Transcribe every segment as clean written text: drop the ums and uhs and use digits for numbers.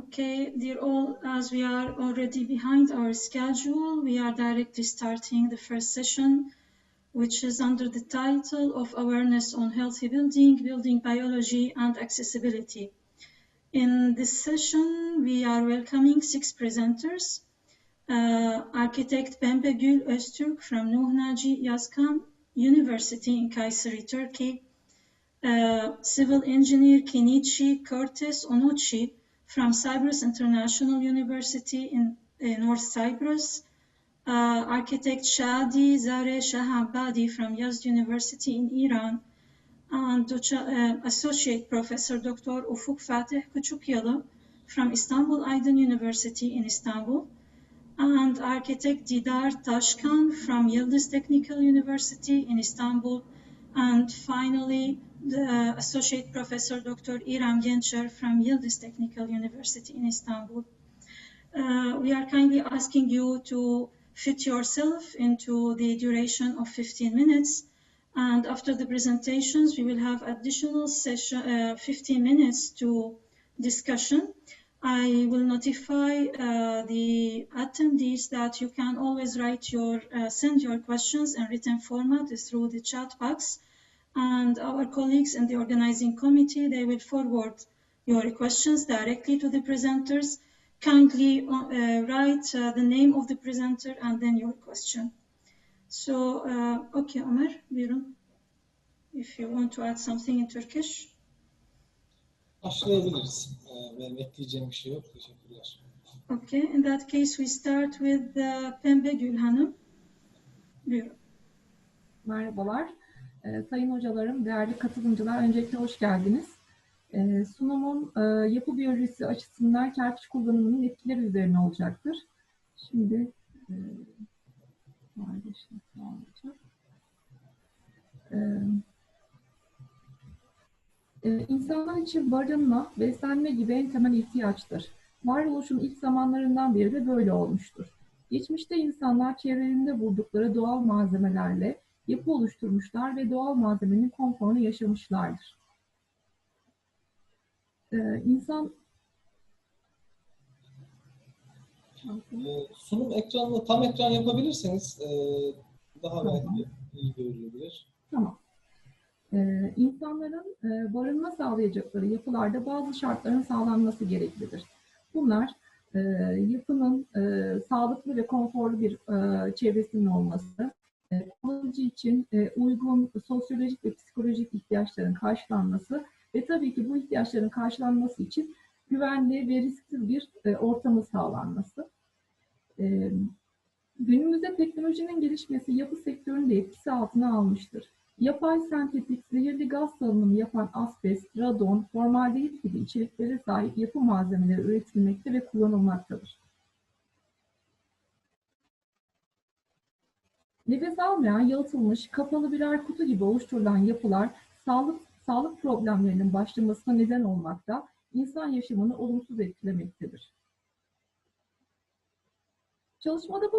Okay, dear all, as we are already behind our schedule, we are directly starting the first session, which is under the title of Awareness on Healthy Building, Building Biology and Accessibility. In this session, we are welcoming 6 presenters. Architect Penbegül ÖZTÜRK from Naci Yazgan University in Kayseri, Turkey. Civil engineer Kenechi Kurtis ONOCHIE from Cyprus International University in North Cyprus. Architect Shadi Zare SHAHABADI from Yazd University in Iran. And Associate Professor Dr. Ufuk Fatih from Istanbul Aydın University in Istanbul. And Architect Didar Tashkan from Yıldız Technical University in Istanbul. And finally, the Associate Professor Dr. İrem Gencer from Yıldız Technical University in Istanbul. We are kindly asking you to fit yourself into the duration of 15 minutes. And after the presentations, we will have additional 15 minutes to discussion. I will notify the attendees that you can always send your questions in written format through the chat box. And our colleagues in the organizing committee, they will forward your questions directly to the presenters. Kindly write the name of the presenter and then your question. So, okay, Ömer, buyurun. If you want to add something in Turkish. Başlayabiliriz. Benim ekleyeceğim bir şey yok. Teşekkürler. Okay, in that case we start with Penbegül Hanım. Buyurun. Merhabalar. Sayın hocalarım, değerli katılımcılar, öncelikle hoş geldiniz. Sunumum yapı biyolojisi açısından kerpiç kullanımının etkileri üzerine olacaktır. Şimdi insanlar için barınma, beslenme gibi en temel ihtiyaçtır. Varoluşun ilk zamanlarından beri de böyle olmuştur. Geçmişte insanlar çevrelerinde buldukları doğal malzemelerle yapı oluşturmuşlar ve doğal malzemenin konforunu yaşamışlardır. Sunum ekranını tam ekran yapabilirseniz daha belki iyi görülebilir. Tamam. İnsanların barınma sağlayacakları yapılarda bazı şartların sağlanması gereklidir. Bunlar yapının sağlıklı ve konforlu bir çevresinin olması, kullanıcı için uygun sosyolojik ve psikolojik ihtiyaçların karşılanması ve tabii ki bu ihtiyaçların karşılanması için güvenli ve risksiz bir ortamı sağlanması. Günümüzde teknolojinin gelişmesi yapı sektörünü de etkisi altına almıştır. Yapay, sentetik, zehirli gaz salınımı yapan asbest, radon, formaldehit gibi içeriklere sahip yapı malzemeleri üretilmekte ve kullanılmaktadır. Nefes almayan, yalıtılmış, kapalı birer kutu gibi oluşturulan yapılar sağlık problemlerinin başlamasına neden olmakta, insan yaşamını olumsuz etkilemektedir. Çalışmada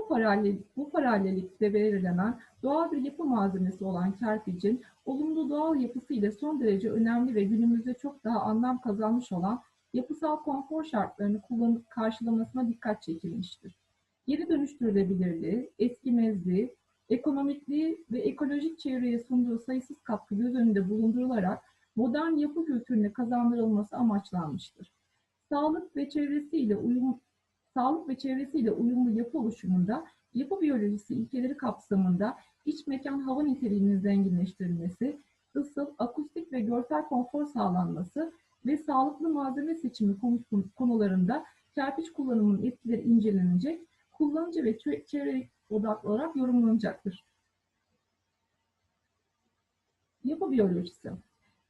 bu paralellikte belirlenen doğal bir yapı malzemesi olan kerpicin olumlu doğal yapısı ile son derece önemli ve günümüzde çok daha anlam kazanmış olan yapısal konfor şartlarını karşılamasına dikkat çekilmiştir. Geri dönüştürülebilirliği, eskimezliği, ekonomikliği ve ekolojik çevreye sunduğu sayısız katkı göz önünde bulundurularak modern yapı kültürüne kazandırılması amaçlanmıştır. Sağlık ve çevresiyle uyumlu yapı oluşumunda yapı biyolojisi ilkeleri kapsamında iç mekan hava niteliğinin zenginleştirilmesi, ısıl, akustik ve görsel konfor sağlanması ve sağlıklı malzeme seçimi konularında kerpiç kullanımının etkileri incelenecek, kullanıcı ve çevre odaklı olarak yorumlanacaktır. Yapı biyolojisi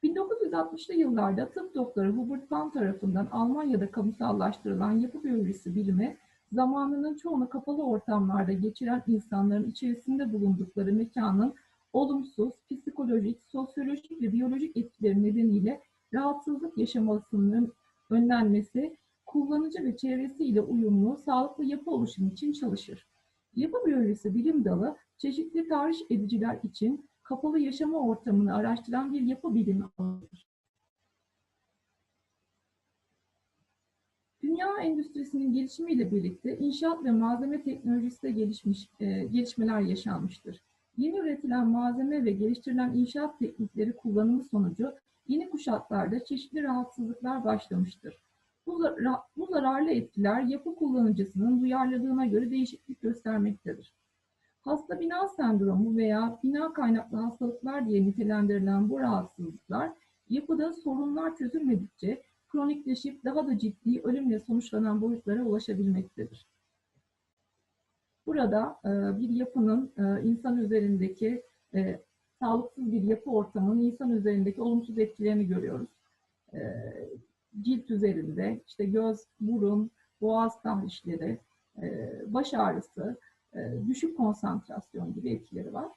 1960'lı yıllarda tıp doktoru Hubert Kahn tarafından Almanya'da kamusallaştırılan yapı biyolojisi bilimi, zamanının çoğunu kapalı ortamlarda geçiren insanların içerisinde bulundukları mekanın olumsuz, psikolojik, sosyolojik ve biyolojik etkileri nedeniyle rahatsızlık yaşamasının önlenmesi, kullanıcı ve çevresiyle uyumlu, sağlıklı yapı oluşumu için çalışır. Yapı biyolojisi bilim dalı, çeşitli tahriş ediciler için kapalı yaşama ortamını araştıran bir yapı bilimi alanıdır. Kimya endüstrisinin gelişimiyle birlikte inşaat ve malzeme teknolojisi de gelişmeler yaşanmıştır. Yeni üretilen malzeme ve geliştirilen inşaat teknikleri kullanımı sonucu yeni kuşaklarda çeşitli rahatsızlıklar başlamıştır. Bu zararlı etkiler yapı kullanıcısının duyarlılığına göre değişiklik göstermektedir. Hasta bina sendromu veya bina kaynaklı hastalıklar diye nitelendirilen bu rahatsızlıklar yapıda sorunlar çözülmedikçe kronikleşip daha da ciddi ölümle sonuçlanan boyutlara ulaşabilmektedir. Burada bir yapının insan üzerindeki sağlıksız bir yapı ortamının insan üzerindeki olumsuz etkilerini görüyoruz. Cilt üzerinde işte göz, burun, boğaz tahrişleri, baş ağrısı, düşük konsantrasyon gibi etkileri var.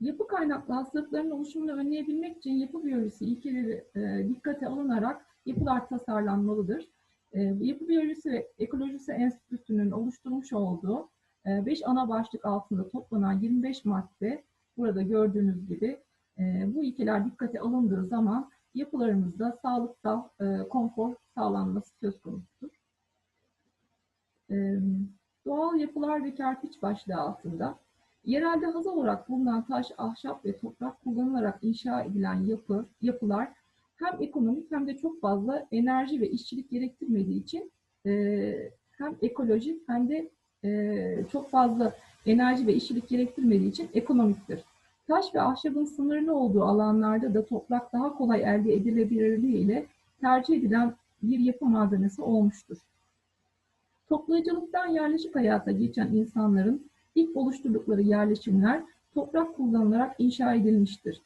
Yapı kaynaklı hastalıkların oluşumunu önleyebilmek için yapı biyolojisi ilkeleri dikkate alınarak yapılar tasarlanmalıdır. Yapı Biyolojisi ve Ekolojisi Enstitüsü'nün oluşturmuş olduğu 5 ana başlık altında toplanan 25 madde, burada gördüğünüz gibi bu ilkeler dikkate alındığı zaman yapılarımızda sağlıksal konfor sağlanması söz konusudur. Doğal yapılar ve kerpiç başlığı altında yerelde haz olarak bulunan taş, ahşap ve toprak kullanılarak inşa edilen yapılar hem ekonomik hem de çok fazla enerji ve işçilik gerektirmediği için hem ekolojik hem de çok fazla enerji ve işçilik gerektirmediği için ekonomiktir. Taş ve ahşabın sınırlı olduğu alanlarda da toprak daha kolay elde edilebilirliği ile tercih edilen bir yapı malzemesi olmuştur. Toplayıcılıktan yerleşik hayata geçen insanların ilk oluşturdukları yerleşimler toprak kullanılarak inşa edilmiştir.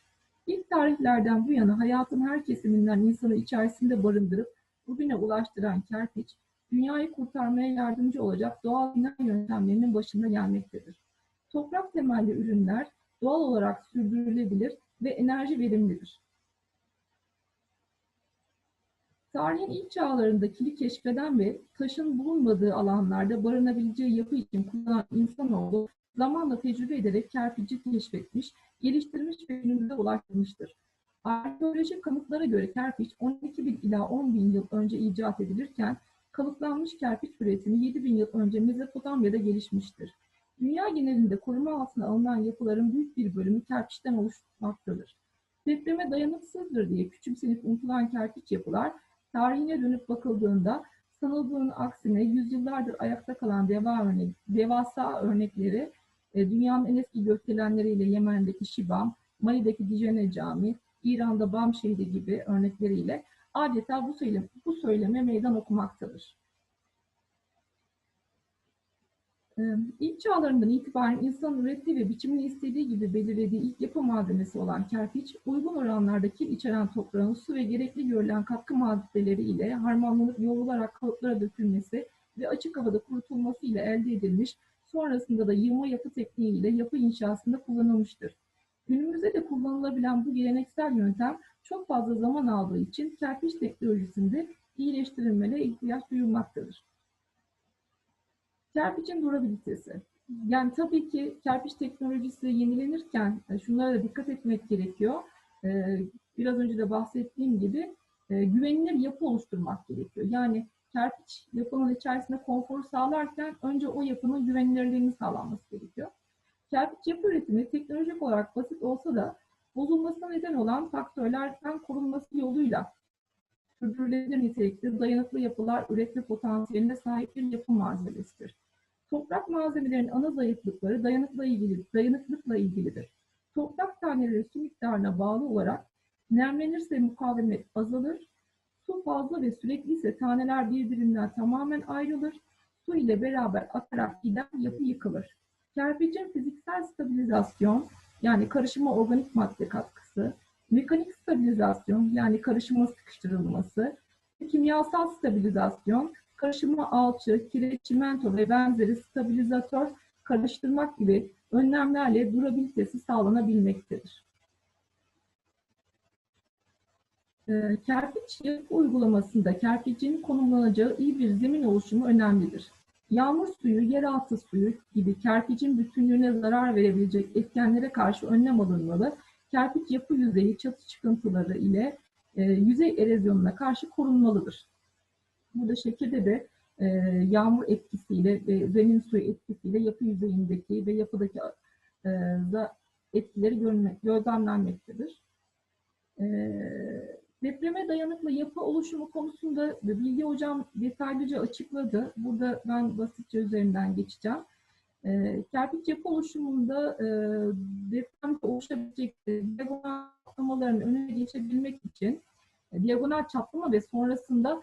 İlk tarihlerden bu yana hayatın her kesiminden insanı içerisinde barındırıp bugüne ulaştıran kerpiç, dünyayı kurtarmaya yardımcı olacak doğal bina yöntemlerinin başında gelmektedir. Toprak temelli ürünler doğal olarak sürdürülebilir ve enerji verimlidir. Tarihin ilk çağlarında kili keşfeden ve taşın bulunmadığı alanlarda barınabileceği yapı için kullanan insanoğlu zamanla tecrübe ederek kerpici keşfetmiş, geliştirmiş ve günümüze ulaştırmıştır. Arkeolojik kanıtlara göre kerpiç 12.000 ila 10.000 yıl önce icat edilirken kalıplanmış kerpiç üretimi 7.000 yıl önce Mezopotamya'da gelişmiştir. Dünya genelinde koruma altına alınan yapıların büyük bir bölümü kerpiçten oluşmaktadır. Depreme dayanıksızdır diye küçümsenip unutulan kerpiç yapılar tarihine dönüp bakıldığında sanıldığının aksine yüzyıllardır ayakta kalan devasa örnekleri dünyanın en eski gökdelenleriyle Yemen'deki Şibam, Mali'deki Dijene Camii, İran'da Bam şehri gibi örnekleriyle adeta bu söyleme meydan okumaktadır. İlk çağlarından itibaren insanın ürettiği ve biçimini istediği gibi belirlediği ilk yapı malzemesi olan kerpiç, uygun oranlarda kil içeren toprağın su ve gerekli görülen katkı maddeleri ile harmanlanıp yoğrularak kalıplara dökülmesi ve açık havada kurutulması ile elde edilmiş, sonrasında da yığma yapı tekniği ile yapı inşasında kullanılmıştır. Günümüzde de kullanılabilen bu geleneksel yöntem çok fazla zaman aldığı için kerpiç teknolojisinde iyileştirilmeye ihtiyaç duyulmaktadır. Kerpiçin durabilitesi. Yani tabii ki kerpiç teknolojisi yenilenirken şunlara da dikkat etmek gerekiyor. Biraz önce de bahsettiğim gibi güvenilir yapı oluşturmak gerekiyor. Yani kerpiç yapının içerisinde konforu sağlarken önce o yapının güvenilirliğini sağlanması gerekiyor. Kerpiç yapı üretimi teknolojik olarak basit olsa da bozulmasına neden olan faktörlerden korunması yoluyla sürdürülebilir nitelikli dayanıklı yapılar üretme potansiyeline sahip bir yapı malzemesidir. Toprak malzemelerinin ana zayıflıkları dayanıklılıkla ilgilidir. Toprak taneleri su miktarına bağlı olarak nemlenirse mukavemet azalır, su fazla ve sürekli ise taneler birbirinden tamamen ayrılır, su ile beraber akarak giden yapı yıkılır. Kerpicin fiziksel stabilizasyon, yani karışıma organik madde katkısı, mekanik stabilizasyon, yani karışıma sıkıştırılması, kimyasal stabilizasyon, karışıma alçı, kireç, çimento ve benzeri stabilizatör karıştırmak gibi önlemlerle durabilitesi sağlanabilmektedir. Kerpiç yapı uygulamasında kerpicin konumlanacağı iyi bir zemin oluşumu önemlidir. Yağmur suyu, yeraltı suyu gibi kerpicin bütünlüğüne zarar verebilecek etkenlere karşı önlem alınmalı. Kerpiç yapı yüzeyi çatı çıkıntıları ile yüzey erozyonuna karşı korunmalıdır. Burada şekilde de yağmur etkisiyle ve zemin suyu etkisiyle yapı yüzeyindeki ve yapıdaki etkileri gözlemlenmektedir. Depreme dayanıklı yapı oluşumu konusunda Bilge Hocam detaylıca açıkladı. Burada ben basitçe üzerinden geçeceğim. Kerpiç yapı oluşumunda depremde oluşabilecek diagonal çatlamaların önüne geçebilmek için diagonal çatlama ve sonrasında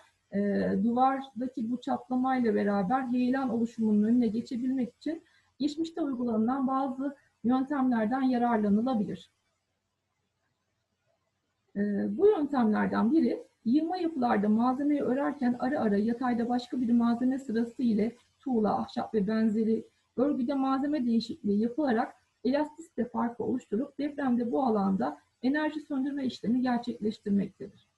duvardaki bu çatlamayla beraber heyelan oluşumunun önüne geçebilmek için geçmişte uygulanan bazı yöntemlerden yararlanılabilir. Bu yöntemlerden biri, yığma yapılarda malzemeyi örerken ara ara yatayda başka bir malzeme sırası ile tuğla, ahşap ve benzeri örgüde malzeme değişikliği yapılarak elastisite farkı oluşturup depremde bu alanda enerji söndürme işlemi gerçekleştirmektir.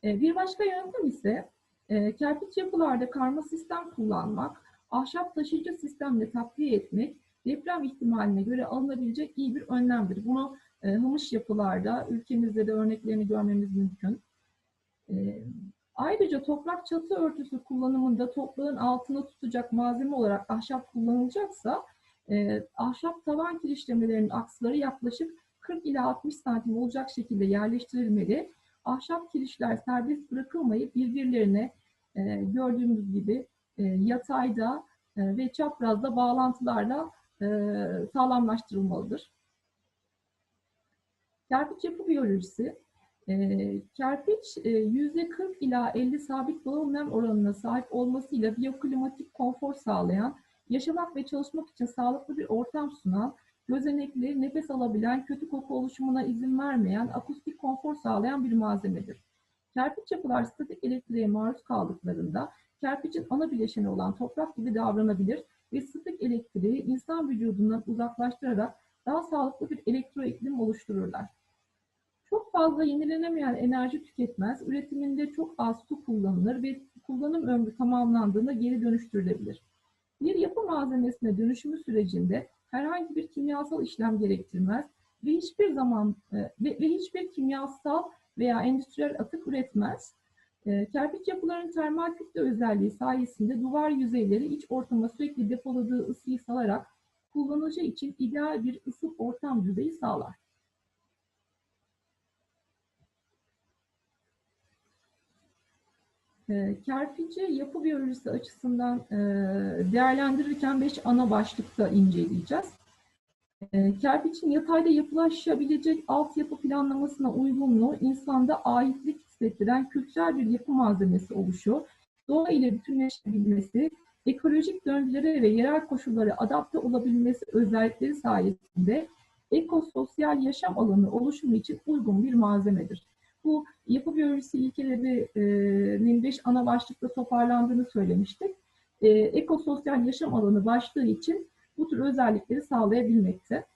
Bir başka yöntem ise kerpiç yapılarda karma sistem kullanmak, ahşap taşıyıcı sistemle takviye etmek deprem ihtimaline göre alınabilecek iyi bir önlemdir. Bunu hımış yapılarda ülkemizde de örneklerini görmemiz mümkün. Ayrıca toprak çatı örtüsü kullanımında toprağın altını tutacak malzeme olarak ahşap kullanılacaksa ahşap tavan kirişlemelerinin aksları yaklaşık 40 ila 60 santim olacak şekilde yerleştirilmeli. Ahşap kirişler serbest bırakılmayıp birbirlerine gördüğümüz gibi yatayda ve çaprazda bağlantılarla sağlamlaştırılmalıdır. Kerpiç yapı biyolojisi, kerpiç %40 ila 50 sabit doğal nem oranına sahip olmasıyla biyoklimatik konfor sağlayan, yaşamak ve çalışmak için sağlıklı bir ortam sunan, gözenekli, nefes alabilen, kötü koku oluşumuna izin vermeyen, akustik konfor sağlayan bir malzemedir. Kerpiç yapılar statik elektriğe maruz kaldıklarında kerpiçin ana bileşeni olan toprak gibi davranabilir ve statik elektriği insan vücudundan uzaklaştırarak daha sağlıklı bir elektroiklim oluştururlar. Çok fazla yenilenemeyen enerji tüketmez, üretiminde çok az su kullanılır ve kullanım ömrü tamamlandığında geri dönüştürülebilir. Bir yapı malzemesine dönüşümü sürecinde herhangi bir kimyasal işlem gerektirmez ve hiçbir kimyasal veya endüstriyel atık üretmez. Kerpiç yapıların termal kütle özelliği sayesinde duvar yüzeyleri iç ortama sürekli depoladığı ısıyı salarak kullanıcı için ideal bir ısı ortam düzeyi sağlar. Kerpici yapı biyolojisi açısından değerlendirirken 5 ana başlıkta inceleyeceğiz. Kerpiçin yatayda yapılaşabilecek altyapı planlamasına uygunluğu, insanda aitlik hissettiren kültürel bir yapı malzemesi oluşu, doğa ile bütünleşebilmesi, ekolojik döngülere ve yerel koşullara adapte olabilmesi özellikleri sayesinde ekososyal yaşam alanı oluşumu için uygun bir malzemedir. Bu yapı biyolojisi ilkelerinin 5 ana başlıkta toparlandığını söylemiştik. Ekososyal yaşam alanı başlığı için bu tür özellikleri sağlayabilmekte.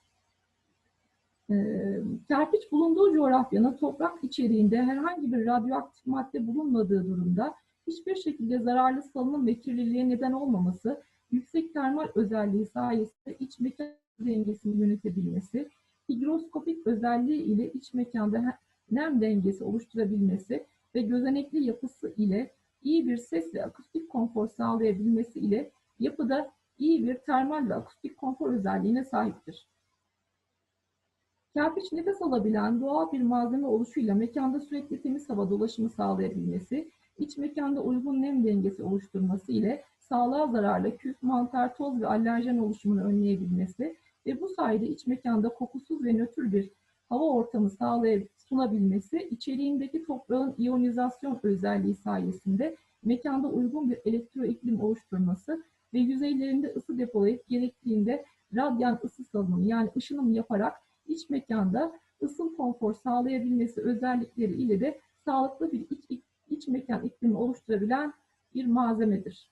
Kerpiç bulunduğu coğrafyanın toprak içeriğinde herhangi bir radyoaktif madde bulunmadığı durumda hiçbir şekilde zararlı salınım ve kirliliğe neden olmaması, yüksek termal özelliği sayesinde iç mekan dengesini yönetebilmesi, higroskopik özelliği ile iç mekanda nem dengesi oluşturabilmesi ve gözenekli yapısı ile iyi bir ses ve akustik konfor sağlayabilmesi ile yapıda iyi bir termal ve akustik konfor özelliğine sahiptir. Kerpiç nefes alabilen doğal bir malzeme oluşuyla mekanda sürekli temiz hava dolaşımı sağlayabilmesi, iç mekanda uygun nem dengesi oluşturması ile sağlığa zararlı küf, mantar, toz ve alerjen oluşumunu önleyebilmesi ve bu sayede iç mekanda kokusuz ve nötr bir hava ortamı sunabilmesi, içeriğindeki toprağın iyonizasyon özelliği sayesinde mekanda uygun bir elektroiklim oluşturması ve yüzeylerinde ısı depolayıp gerektiğinde radyan ısı salınımı yani ışınım yaparak iç mekanda ısıl konfor sağlayabilmesi özellikleri ile de sağlıklı bir iç mekan iklimi oluşturabilen bir malzemedir.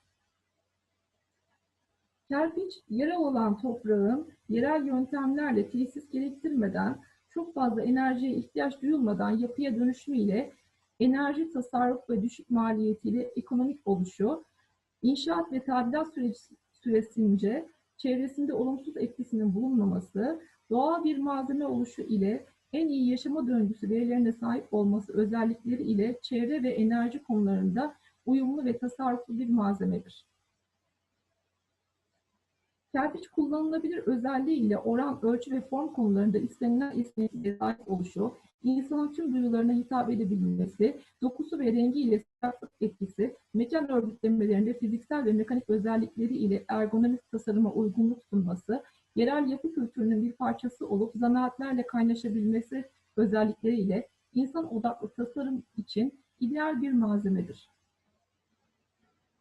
Kerpiç, yerel olan toprağın yerel yöntemlerle tesis gerektirmeden, çok fazla enerjiye ihtiyaç duyulmadan yapıya dönüşümüyle enerji tasarruf ve düşük maliyetiyle ekonomik oluşu, inşaat ve tadilat süresince çevresinde olumsuz etkisinin bulunmaması, doğal bir malzeme oluşu ile en iyi yaşama döngüsü verilerine sahip olması özellikleri ile çevre ve enerji konularında uyumlu ve tasarruflu bir malzemedir. Kerpiç kullanılabilir özelliği ile oran, ölçü ve form konularında istenilen esnekliğe sahip oluşu, insanın tüm duyularına hitap edebilmesi, dokusu ve rengi ile sıcaklık etkisi, mekan örgütlemelerinde fiziksel ve mekanik özellikleri ile ergonomik tasarıma uygunluk sunması, yerel yapı kültürünün bir parçası olup zanaatlerle kaynaşabilmesi özellikleri ile insan odaklı tasarım için ideal bir malzemedir.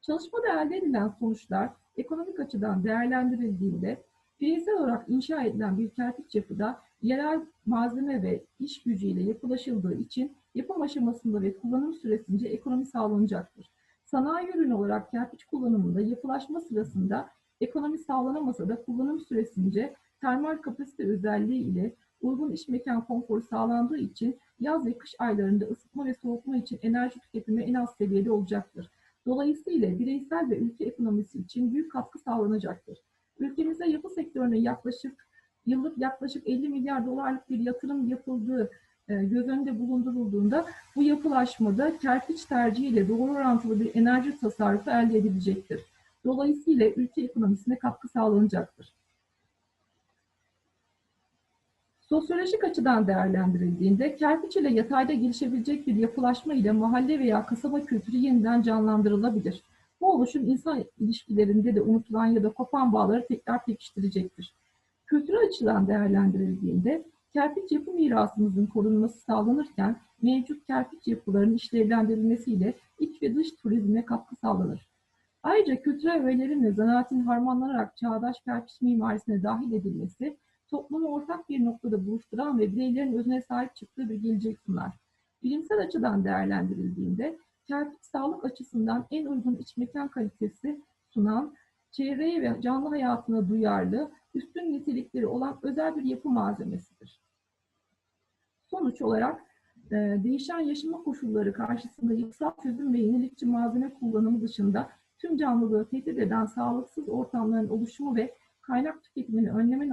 Çalışmada elde edilen sonuçlar ekonomik açıdan değerlendirildiğinde bireysel olarak inşa edilen bir kerpiç yapıda yerel malzeme ve iş gücüyle yapılaşıldığı için yapım aşamasında ve kullanım süresince ekonomi sağlanacaktır. Sanayi ürünü olarak kerpiç kullanımında yapılaşma sırasında ekonomi sağlanamasa da kullanım süresince termal kapasite özelliği ile uygun iş mekan konforu sağlandığı için yaz ve kış aylarında ısıtma ve soğutma için enerji tüketimi en az seviyede olacaktır. Dolayısıyla bireysel ve ülke ekonomisi için büyük katkı sağlanacaktır. Ülkemizde yapı sektörüne yıllık yaklaşık 50 milyar dolarlık bir yatırım yapıldığı göz önünde bulundurulduğunda bu yapılaşmada kerpiç tercihiyle doğru orantılı bir enerji tasarrufu elde edilecektir. Dolayısıyla ülke ekonomisine katkı sağlanacaktır. Sosyolojik açıdan değerlendirildiğinde kerpiç ile yatayda gelişebilecek bir yapılaşma ile mahalle veya kasaba kültürü yeniden canlandırılabilir. Bu oluşum insan ilişkilerinde de unutulan ya da kopan bağları tekrar pekiştirecektir. Kültürel açıdan değerlendirildiğinde kerpiç yapı mirasımızın korunması sağlanırken mevcut kerpiç yapılarının işlevlendirilmesiyle iç ve dış turizme katkı sağlanır. Ayrıca kültürel öğelerin ve zanaatin harmanlanarak çağdaş kerpiç mimarisine dahil edilmesi, toplumu ortak bir noktada buluşturan ve bireylerin özüne sahip çıktığı bir gelecek sunar. Bilimsel açıdan değerlendirildiğinde, kerpiç sağlık açısından en uygun iç mekan kalitesi sunan, çevreye ve canlı hayatına duyarlı, üstün nitelikleri olan özel bir yapı malzemesidir. Sonuç olarak, değişen yaşama koşulları karşısında yapısal çözüm ve yenilikçi malzeme kullanımı dışında tüm canlılığı tehdit eden sağlıksız ortamların oluşumu ve kaynak tüketimini önleme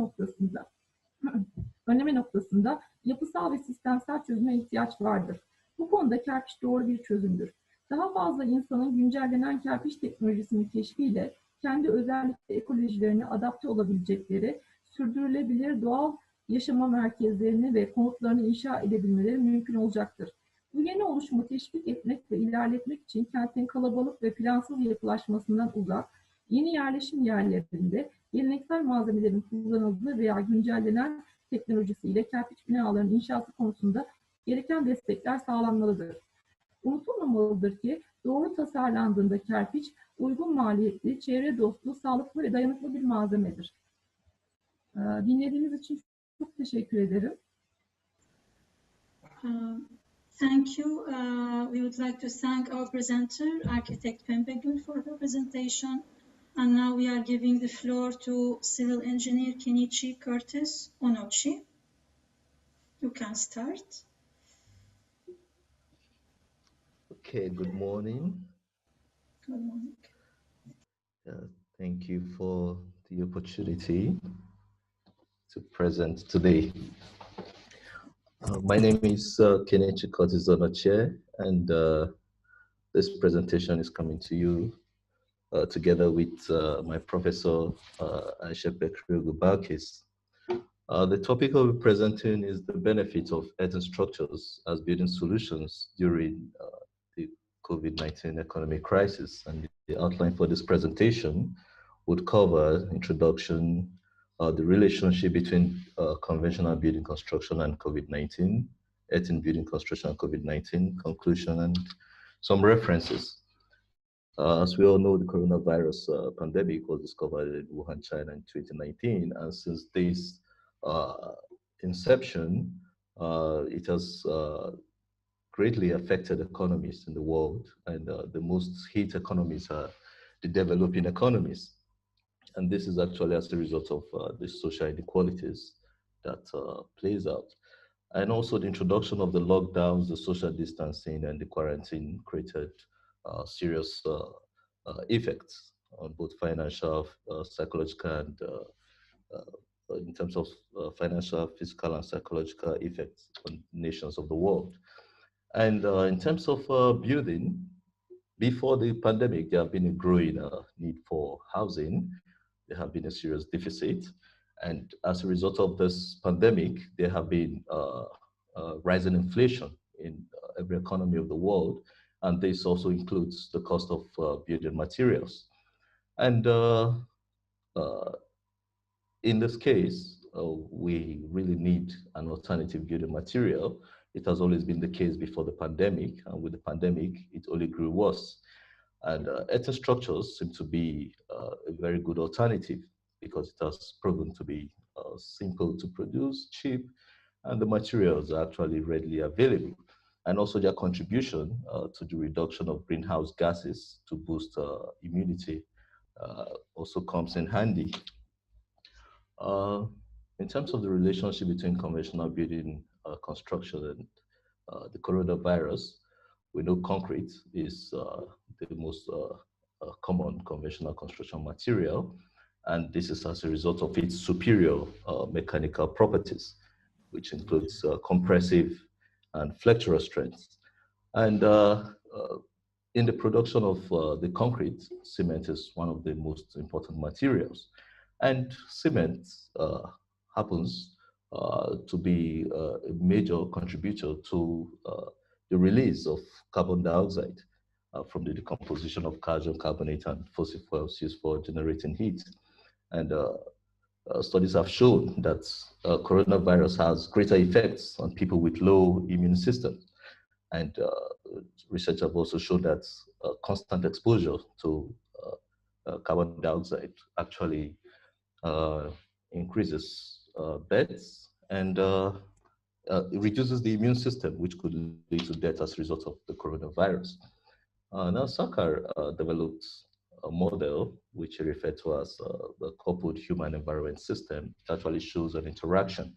noktasında yapısal ve sistemsel çözüme ihtiyaç vardır. Bu konuda kerpiç doğru bir çözümdür. Daha fazla insanın güncellenen kerpiç teknolojisinin keşfiyle kendi özellikle ekolojilerine adapte olabilecekleri, sürdürülebilir doğal yaşama merkezlerini ve konutlarını inşa edebilmeleri mümkün olacaktır. Bu yeni oluşumu teşvik etmek ve ilerletmek için kentin kalabalık ve plansız yapılaşmasından uzak, yeni yerleşim yerlerinde geleneksel malzemelerin kullanıldığı veya güncellenen teknolojisiyle kerpiç binaların inşası konusunda gereken destekler sağlanmalıdır. Unutulmamalıdır ki doğru tasarlandığında kerpiç uygun maliyetli, çevre dostu, sağlıklı ve dayanıklı bir malzemedir. Dinlediğiniz için çok teşekkür ederim. Thank you. We would like to thank our presenter, architect Penbegül, for her presentation. And now we are giving the floor to civil engineer Kenechi Kurtis, ONOCHIE. You can start. Okay, good morning. Good morning. Thank you for the opportunity to present today. My name is Kenechi Kurtis, ONOCHIE, and this presentation is coming to you together with my professor, Ayşe BALKIS. The topic I'll be presenting is the benefit of Earthen structures as building solutions during the COVID-19 economic crisis. And the outline for this presentation would cover introduction, the relationship between conventional building construction and COVID-19, Earthen building construction and COVID-19, conclusion, and some references. As we all know, the coronavirus pandemic was discovered in Wuhan, China in 2019, and since this inception, it has greatly affected economies in the world, and the most hit economies are the developing economies. And this is actually as a result of the social inequalities that plays out. And also the introduction of the lockdowns, the social distancing, and the quarantine created serious effects on both financial, psychological, and in terms of financial, physical, and psychological effects on nations of the world. And in terms of building, before the pandemic, there have been a growing need for housing. There have been a serious deficit. And as a result of this pandemic, there have been rising inflation in every economy of the world. And this also includes the cost of building materials. And in this case, we really need an alternative building material. It has always been the case before the pandemic, and with the pandemic, it only grew worse. And Earthen structures seem to be a very good alternative because it has proven to be simple to produce, cheap, and the materials are actually readily available. And also their contribution to the reduction of greenhouse gases to boost immunity also comes in handy. In terms of the relationship between conventional building construction and the coronavirus, we know concrete is the most common conventional construction material, and this is as a result of its superior mechanical properties, which includes compressive and flexural strength. And in the production of the concrete, cement is one of the most important materials. And cement happens to be a major contributor to the release of carbon dioxide from the decomposition of calcium carbonate and fossil fuels used for generating heat. And studies have shown that coronavirus has greater effects on people with low immune system. And research have also shown that constant exposure to carbon dioxide actually increases deaths and it reduces the immune system, which could lead to death as a result of the coronavirus. Now, Sakar developed a model which he referred to as the coupled human environment system. It actually shows an interaction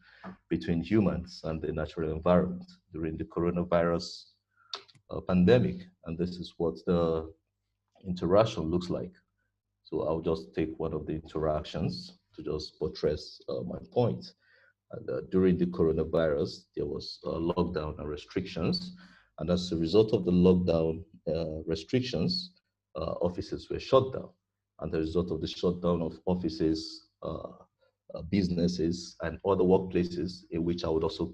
between humans and the natural environment during the coronavirus pandemic. And this is what the interaction looks like. So I'll just take one of the interactions to just buttress my point. And, during the coronavirus, there was lockdown and restrictions. And as a result of the lockdown restrictions, offices were shut down. And the result of the shutdown of offices, businesses, and other workplaces, in which I would also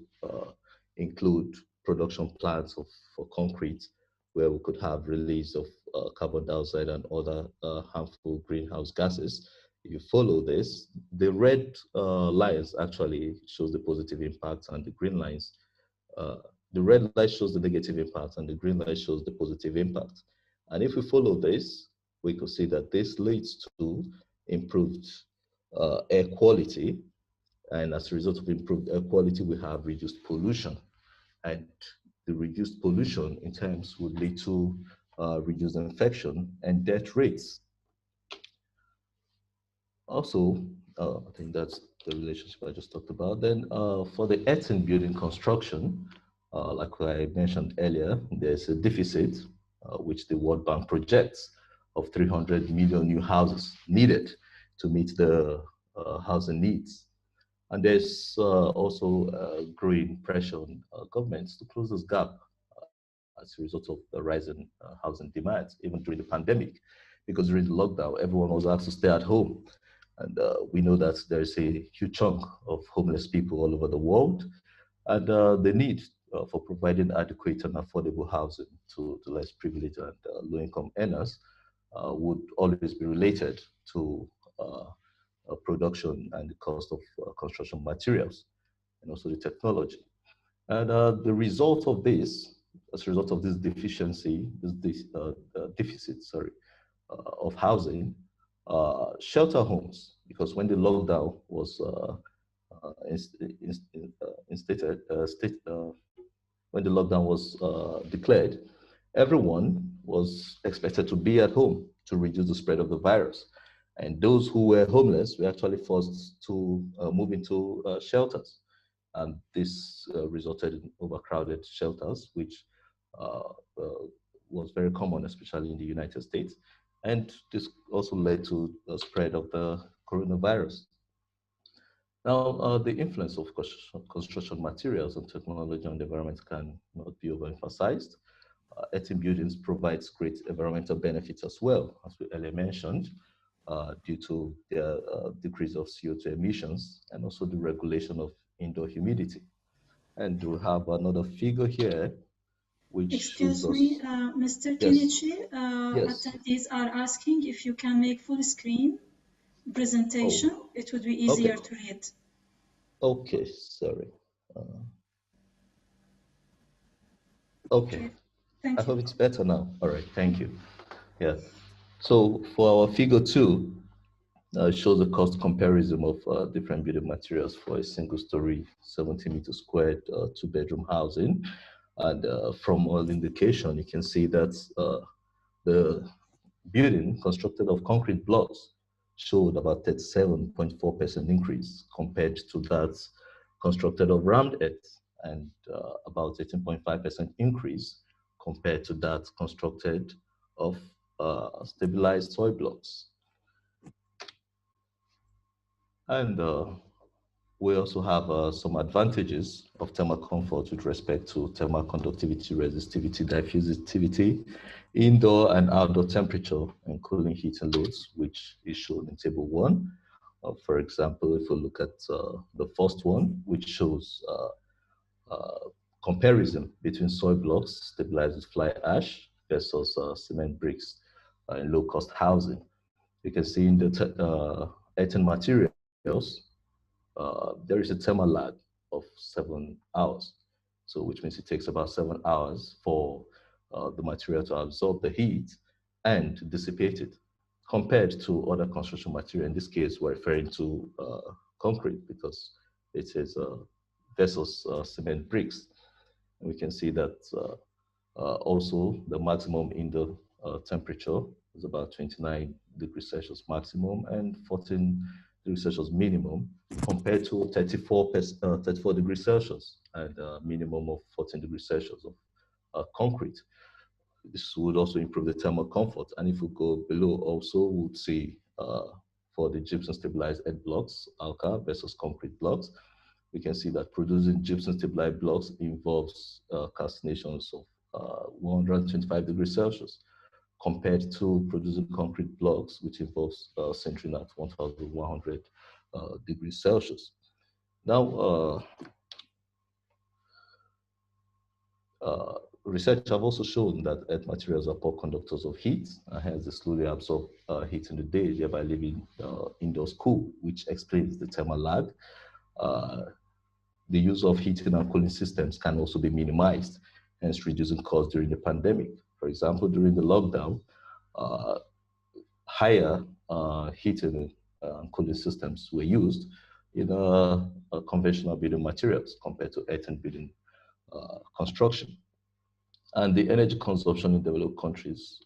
include production plants for concrete, where we could have release of carbon dioxide and other harmful greenhouse gases. If you follow this, the red lines actually shows the positive impact, and the green lines, the red line shows the negative impact, and the green line shows the positive impact. And if we follow this, we could see that this leads to improved air quality. And as a result of improved air quality, we have reduced pollution. And the reduced pollution in terms would lead to reduced infection and death rates. Also, I think that's the relationship I just talked about. Then for the Earthen building construction, like I mentioned earlier, there's a deficit, which the World Bank projects, of 300 million new houses needed to meet the housing needs. And there's also growing pressure on governments to close this gap as a result of the rising housing demands, even during the pandemic, because during the lockdown, everyone was asked to stay at home. And we know that there's a huge chunk of homeless people all over the world, and the need for providing adequate and affordable housing to less privileged and low-income earners would always be related to production and the cost of construction materials, and also the technology. And the result of this, as a result of this deficiency, this deficit, of housing, shelter homes, because when the lockdown was when the lockdown was declared, everyone was expected to be at home to reduce the spread of the virus. And those who were homeless were actually forced to move into shelters. And this resulted in overcrowded shelters, which was very common, especially in the United States. And this also led to the spread of the coronavirus. Now, the influence of construction materials and technology on the environment can not be overemphasized. Earthen buildings provides great environmental benefits as well, as we earlier mentioned, due to the decrease of CO2 emissions and also the regulation of indoor humidity. And we have another figure here, which Excuse shows us. me, Mr. Yes. Kenechi, Yes. attendees are asking if you can make full screen presentation. Oh. It would be easier Okay. to read. Okay, sorry. Okay. Thank I you. hope it's better now. All right, thank you. Yeah. So for our figure 2, shows a cost comparison of different building materials for a single-story, 70-meter squared, 2-bedroom housing. And from all indication, you can see that the building constructed of concrete blocks showed about 37.4% increase compared to that constructed of rammed earth, and about 18.5% increase compared to that constructed of stabilized soil blocks. And we also have some advantages of thermal comfort with respect to thermal conductivity, resistivity, diffusivity, indoor and outdoor temperature and cooling heating loads, which is shown in table 1. For example, if we look at the first one, which shows comparison between soil blocks stabilized with fly ash versus cement bricks in low-cost housing. You can see in the earthen materials, there is a thermal lag of 7 hours. So which means it takes about 7 hours for the material to absorb the heat and dissipate it, compared to other construction material. In this case, we're referring to concrete because it is versus cement bricks. And we can see that also the maximum indoor temperature is about 29 degrees Celsius maximum and 14 degrees Celsius minimum, compared to 34 degrees Celsius and a minimum of 14 degrees Celsius of concrete. This would also improve the thermal comfort. And if we go below, also we would see for the gypsum stabilized earth blocks, ALCA versus concrete blocks, we can see that producing gypsum stabilized blocks involves calcinations of 125 degrees Celsius, compared to producing concrete blocks, which involves centering at 1,100 degrees Celsius. Now, research have also shown that earth materials are poor conductors of heat, and hence they slowly absorb heat in the day, thereby leaving indoors cool, which explains the thermal lag. The use of heating and cooling systems can also be minimized, hence reducing costs during the pandemic. For example, during the lockdown, higher heating and cooling systems were used in conventional building materials compared to earthen building construction. And the energy consumption in developed countries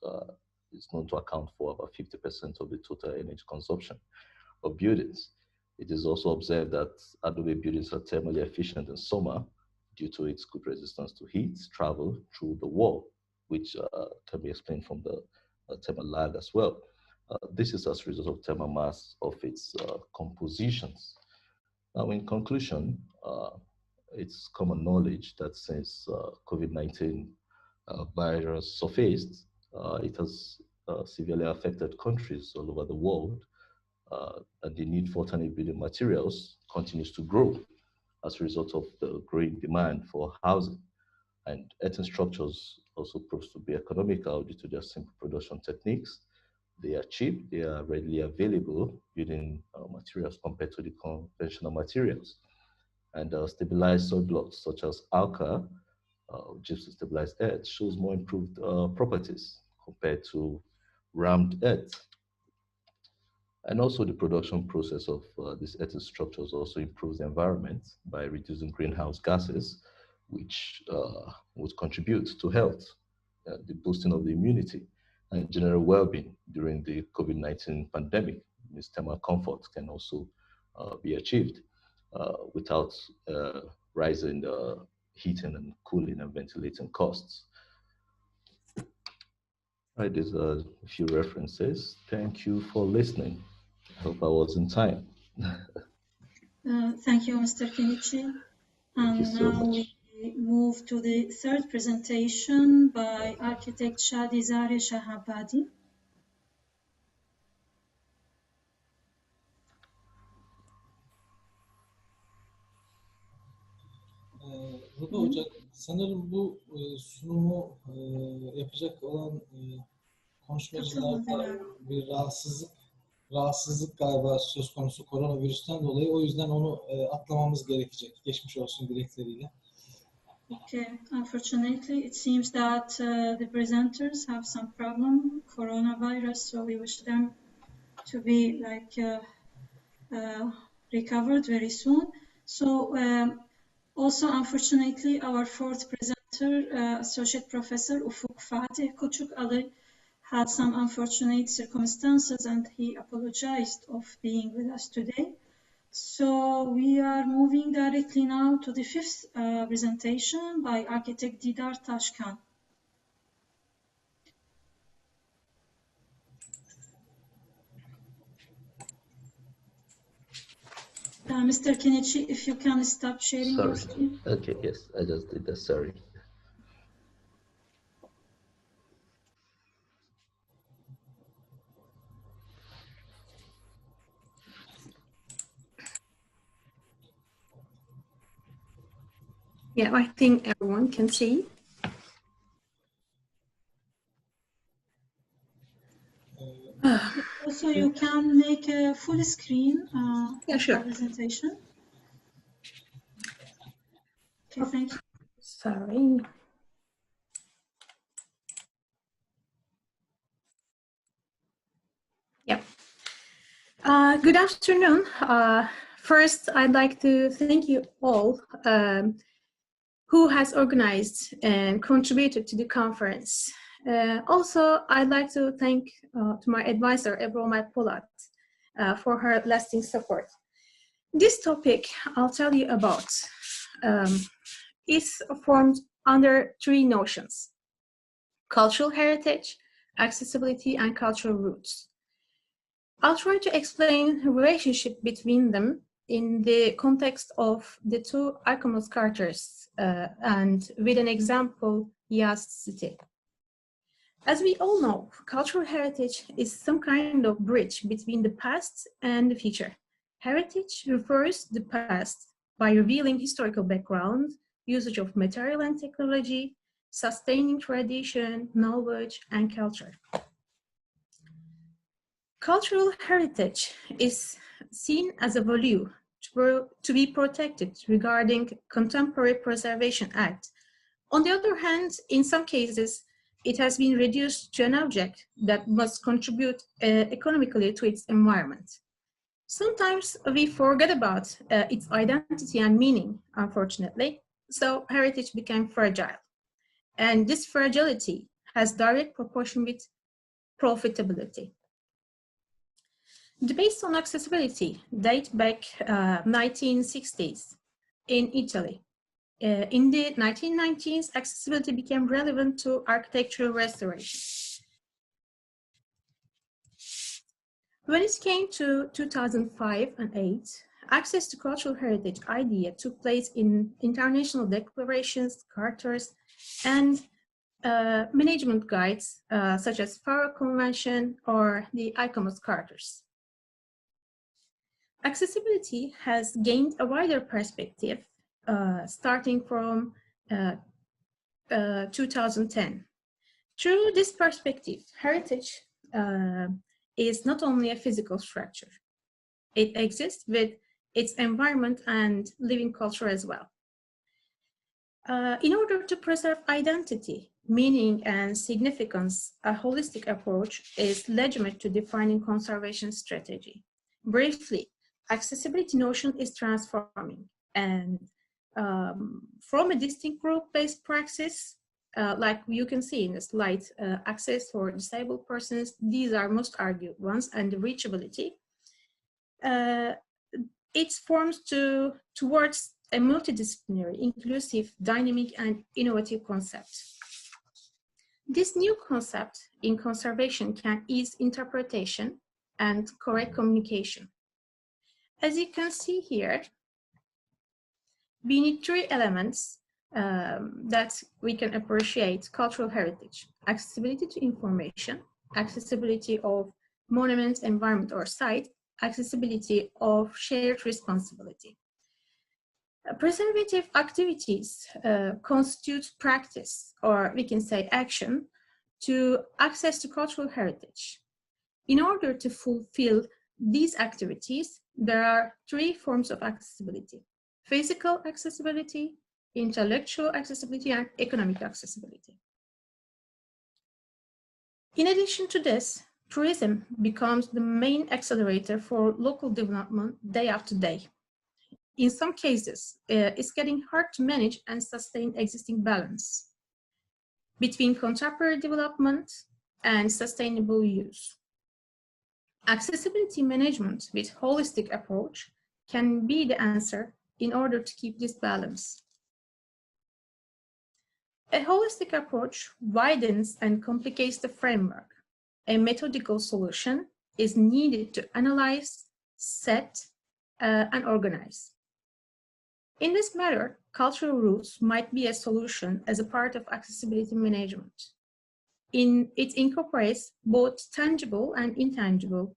is known to account for about 50% of the total energy consumption of buildings. It is also observed that Adobe buildings are thermally efficient in summer due to its good resistance to heat travel through the wall, which can be explained from the thermal lag as well. This is as a result of thermal mass of its compositions. Now, in conclusion, it's common knowledge that since COVID-19 virus surfaced, it has severely affected countries all over the world, and the need for alternate building materials continues to grow as a result of the growing demand for housing. And earthen structures also proves to be economical due to their simple production techniques. They are cheap, they are readily available building materials compared to the conventional materials. And stabilized soil blocks such as ALCA, gypsum stabilized earth, shows more improved properties compared to rammed earth. And also the production process of these earthen structures also improves the environment by reducing greenhouse gases, which would contribute to health, the boosting of the immunity, and general well-being during the COVID-19 pandemic. This thermal comfort can also be achieved without rising the heating and cooling and ventilating costs. All right, there's a few references. Thank you for listening. I hope I was in time. Thank you, Mr. Kenechi. Thank you And so now much. we move to the third presentation by architect Shadi Zare SHAHABADI. Ruba Hoca, sanırım bu sunumu yapacak olan konuşmacılarda bir rahatsızlık galiba söz konusu koronavirüsten dolayı. O yüzden onu atlamamız gerekecek. Geçmiş olsun dilekleriyle. Okay, unfortunately, it seems that the presenters have some problem, coronavirus, so we wish them to be recovered very soon. So also, unfortunately, our fourth presenter, Associate Professor Ufuk Fatih Koçuk Ali, had some unfortunate circumstances and he apologized of being with us today. So we are moving directly now to the fifth presentation by architect Didar Tashkan. Mr. Kenechi, if you can stop sharing your screen. Okay, yes, I just did that, sorry. Yeah, I think everyone can see. Also, you can make a full screen Yeah, sure. presentation. Okay, thank you. Sorry. Yeah. Good afternoon. First, I'd like to thank you all who has organized and contributed to the conference. Also, I'd like to thank to my advisor, Ebru Polat, for her lasting support. This topic I'll tell you about is formed under three notions: cultural heritage, accessibility, and cultural roots. I'll try to explain the relationship between them in the context of the two ICOMOS charters and with an example, Yazd city. As we all know, cultural heritage is some kind of bridge between the past and the future. Heritage refers to the past by revealing historical background, usage of material and technology, sustaining tradition, knowledge, and culture. Cultural heritage is seen as a value to be protected regarding Contemporary Preservation Act. On the other hand, in some cases, it has been reduced to an object that must contribute economically to its environment. Sometimes we forget about its identity and meaning, unfortunately, so heritage became fragile. And this fragility has direct proportion with profitability. Debates on accessibility date back 1960s in Italy. In the 1990s, accessibility became relevant to architectural restoration. When it came to 2005 and 2008, access to cultural heritage idea took place in international declarations, charters, and management guides, such as Faro Convention or the ICOMOS charters. Accessibility has gained a wider perspective starting from 2010. Through this perspective, heritage is not only a physical structure. It exists with its environment and living culture as well. In order to preserve identity, meaning, and significance, a holistic approach is legitimate to defining conservation strategy. Briefly, accessibility notion is transforming, and from a distinct group-based praxis, like you can see in the slide, access for disabled persons, these are most argued ones, and the reachability, it forms towards a multidisciplinary, inclusive, dynamic, and innovative concept. This new concept in conservation can ease interpretation and correct communication. As you can see here, we need three elements that we can appreciate cultural heritage: accessibility to information, accessibility of monuments, environment, or site, accessibility of shared responsibility. Preservative activities constitute practice, or we can say action, to access to cultural heritage. In order to fulfill these activities, there are three forms of accessibility: physical accessibility, intellectual accessibility, and economic accessibility. In addition to this, tourism becomes the main accelerator for local development day after day. In some cases, it's getting hard to manage and sustain existing balance between contemporary development and sustainable use. Accessibility management with holistic approach can be the answer in order to keep this balance. A holistic approach widens and complicates the framework. A methodical solution is needed to analyze, set, and organize. In this matter, cultural roots might be a solution as a part of accessibility management. It incorporates both tangible and intangible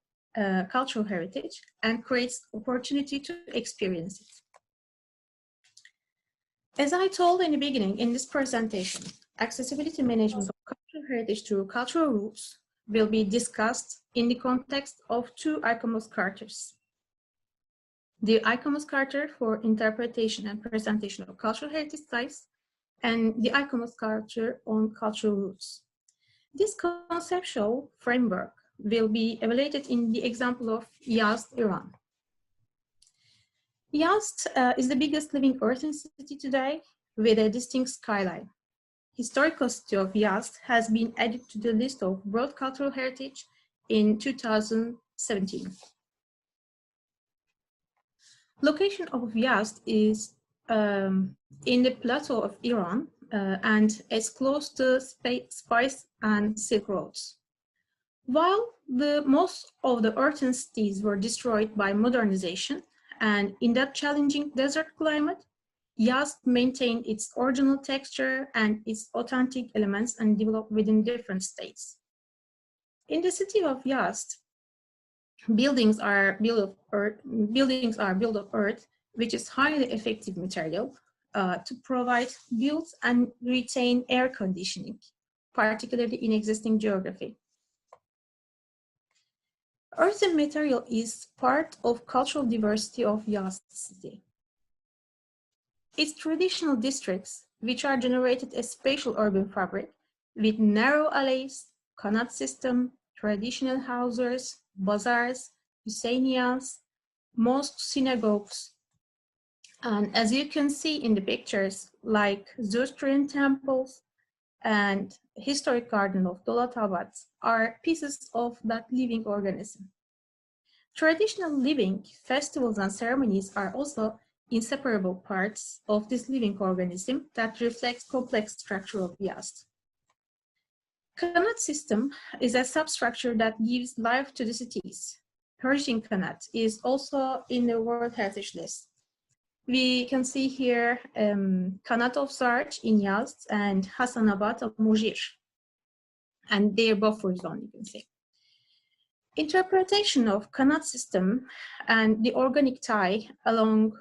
cultural heritage and creates opportunity to experience it. As I told in the beginning in this presentation, accessibility management of cultural heritage through cultural roots will be discussed in the context of two ICOMOS charters. The ICOMOS Charter for Interpretation and Presentation of Cultural Heritage Sites and the ICOMOS Charter on Cultural Roots. This conceptual framework will be evaluated in the example of Yazd, Iran. Yazd is the biggest living earthen city today with a distinct skyline. Historical city of Yazd has been added to the list of World Cultural Heritage in 2017. Location of Yazd is in the plateau of Iran and is close to spice and Silk Roads. While most of the earthen cities were destroyed by modernization, and in that challenging desert climate, Yazd maintained its original texture and its authentic elements and developed within different states. In the city of Yazd, buildings are built of earth, which is highly effective material to provide, build, and retain air conditioning, particularly in existing geography. Earthen material is part of cultural diversity of Yazd city. Its traditional districts, which are generated a spatial urban fabric with narrow alleys, qanat system, traditional houses, bazaars, Husseinians, mosques, synagogues, and as you can see in the pictures, like Zoroastrian temples and historic garden of Dolatabad are pieces of that living organism. Traditional living festivals and ceremonies are also inseparable parts of this living organism that reflects complex structure of Yazd. Qanat system is a substructure that gives life to the cities. Persian Qanat is also in the World Heritage List. We can see here Qanat of Zare in Yazd and Hasanabad of Mujir, and their buffer zone, you can see. Interpretation of Qanat system and the organic tie along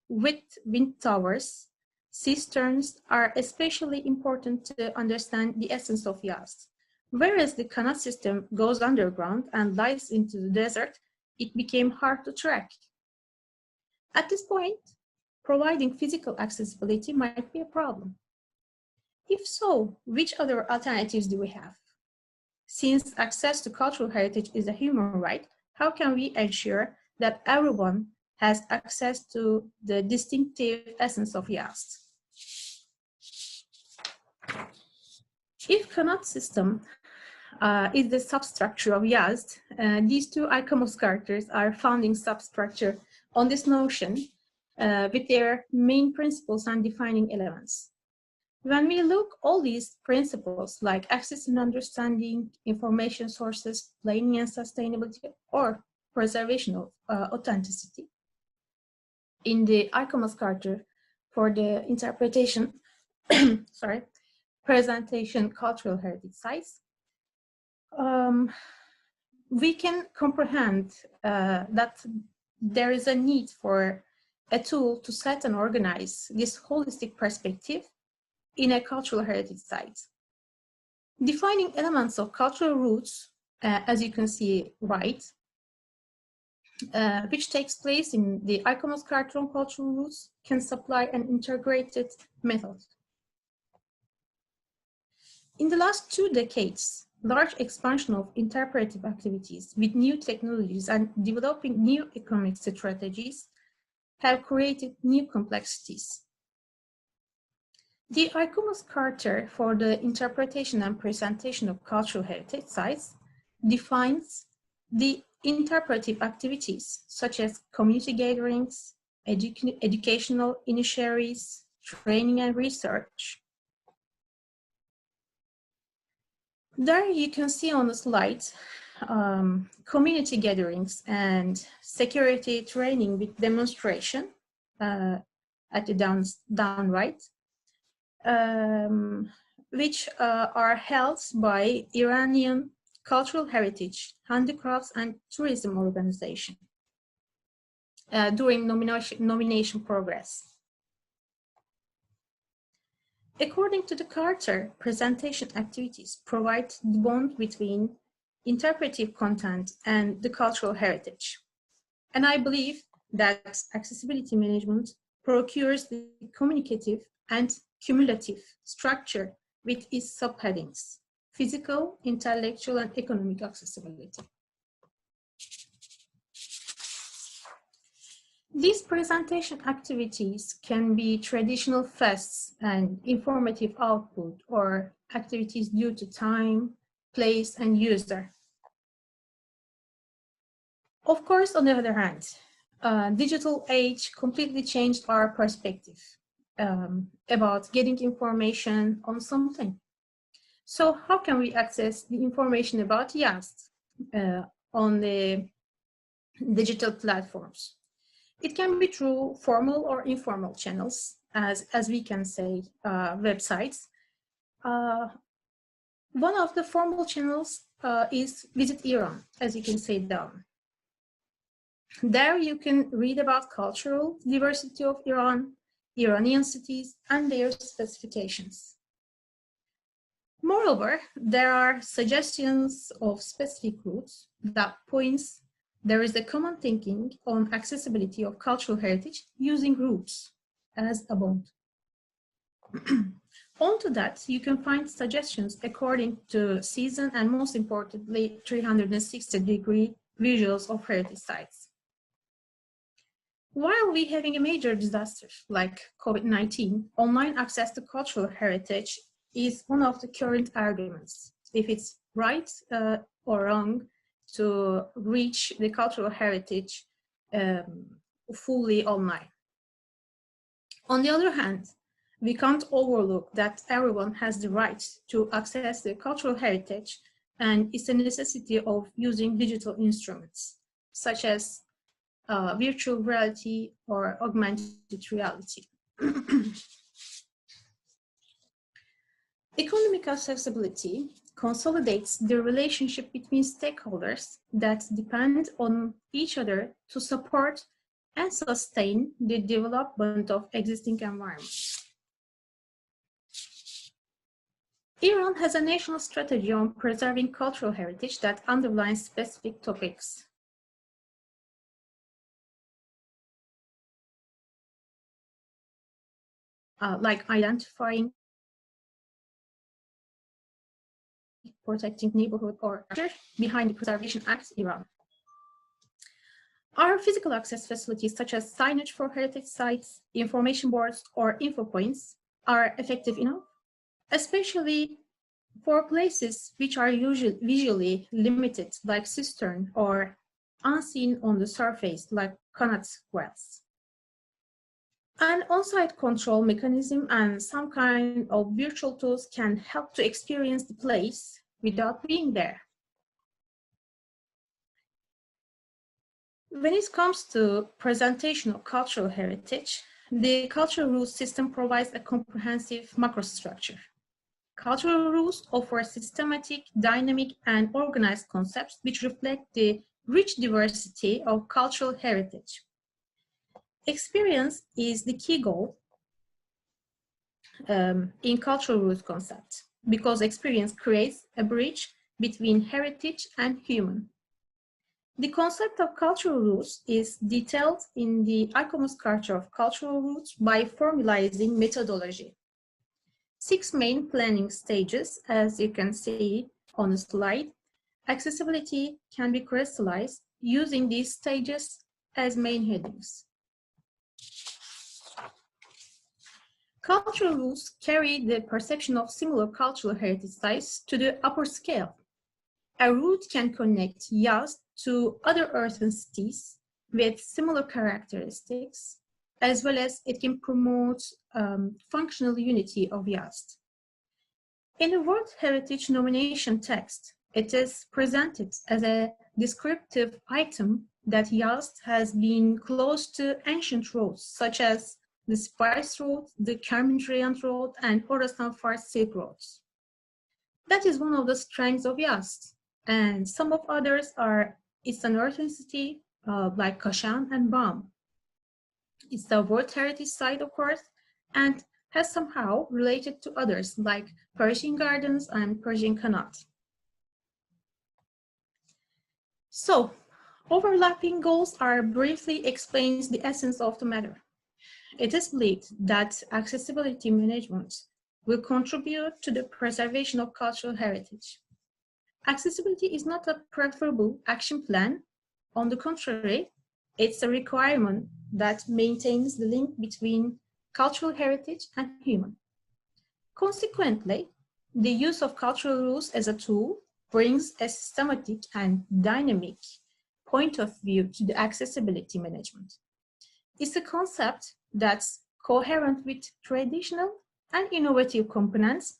with wind towers, cisterns are especially important to understand the essence of Yazd. Whereas the Qanat system goes underground and lies into the desert, it became hard to track. At this point, providing physical accessibility might be a problem. If so, which other alternatives do we have? Since access to cultural heritage is a human right, how can we ensure that everyone has access to the distinctive essence of Yazd? If Qanat system is the substructure of Yazd, these two ICOMOS characters are founding substructure on this notion with their main principles and defining elements. When we look all these principles like access and understanding, information sources, planning and sustainability, or preservation of authenticity, in the ICOMOS charter for the interpretation, sorry, presentation cultural heritage sites, we can comprehend that there is a need for a tool to set and organize this holistic perspective in a cultural heritage site. Defining elements of cultural roots, as you can see right, which takes place in the ICOMOS cartoon cultural roots, can supply an integrated method. In the last 2 decades, large expansion of interpretive activities with new technologies and developing new economic strategies have created new complexities. The ICOMOS Charter for the Interpretation and Presentation of Cultural Heritage Sites defines the interpretive activities such as community gatherings, educational initiaries, training and research. There you can see on the slide community gatherings and security training with demonstration at the down right, which are held by Iranian Cultural Heritage, Handicrafts and Tourism Organization during nomination progress. According to the Charter, presentation activities provide the bond between interpretive content and the cultural heritage. And I believe that accessibility management procures the communicative and cumulative structure with its subheadings: physical, intellectual, and economic accessibility. These presentation activities can be traditional fests and informative output, or activities due to time, place, and user. Of course, on the other hand, digital age completely changed our perspective about getting information on something. So how can we access the information about Yazd on the digital platforms? It can be through formal or informal channels, as we can say, websites. One of the formal channels is Visit Iran, as you can see down. There you can read about cultural diversity of Iran, Iranian cities, and their specifications. Moreover, there are suggestions of specific routes that points there is a common thinking on accessibility of cultural heritage using routes as a bond. Onto that, you can find suggestions according to season and, most importantly, 360-degree visuals of heritage sites. While we having a major disaster like COVID-19, online access to cultural heritage is one of the current arguments, if it's right or wrong to reach the cultural heritage fully online. On the other hand, we can't overlook that everyone has the right to access the cultural heritage, and it's a necessity of using digital instruments, such as virtual reality or augmented reality. Economic accessibility consolidates the relationship between stakeholders that depend on each other to support and sustain the development of existing environments. Iran has a national strategy on preserving cultural heritage that underlines specific topics. Like identifying, protecting neighborhood, or behind the Preservation Act, Iran. Our physical access facilities, such as signage for heritage sites, information boards, or info points, are effective enough, especially for places which are usually visually limited, like cistern, or unseen on the surface, like Connaught wells. An on-site control mechanism and some kind of virtual tools can help to experience the place without being there. When it comes to presentation of cultural heritage, the cultural rules system provides a comprehensive macrostructure. Cultural rules offer systematic, dynamic, and organized concepts which reflect the rich diversity of cultural heritage. Experience is the key goal in cultural rules concept, because experience creates a bridge between heritage and human. The concept of cultural roots is detailed in the ICOMOS Charter of Cultural Roots by formalizing methodology. 6 main planning stages, as you can see on the slide. Accessibility can be crystallized using these stages as main headings. Cultural rules carry the perception of similar cultural heritage sites to the upper scale. A route can connect Yazd to other Earthen cities with similar characteristics, as well as it can promote functional unity of Yazd. In the World Heritage Nomination text, it is presented as a descriptive item that Yazd has been close to ancient roads, such as the Spice Road, the Kermendrian Road, and Khorasan-Fars Silk Roads. That is one of the strengths of Yazd, and some of others are it's an Earthen city like Kashan and Bam. It's the World Heritage Site, of course, and has somehow related to others like Persian Gardens and Persian Kanat. So, overlapping goals are briefly explains the essence of the matter. It is believed that accessibility management will contribute to the preservation of cultural heritage. Accessibility is not a preferable action plan. On the contrary, it's a requirement that maintains the link between cultural heritage and human. Consequently, the use of cultural rules as a tool brings a systematic and dynamic point of view to the accessibility management. It's a concept that's coherent with traditional and innovative components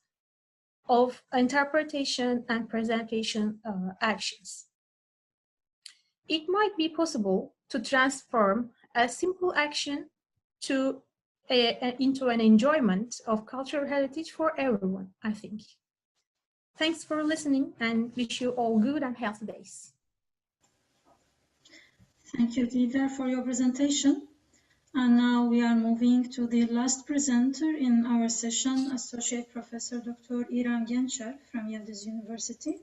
of interpretation and presentation actions. It might be possible to transform a simple action into an enjoyment of cultural heritage for everyone, I think. Thanks for listening and wish you all good and healthy days. Thank you, Dida, for your presentation. And now we are moving to the last presenter in our session, Associate Professor Dr. İrem Gençer from Yıldız University.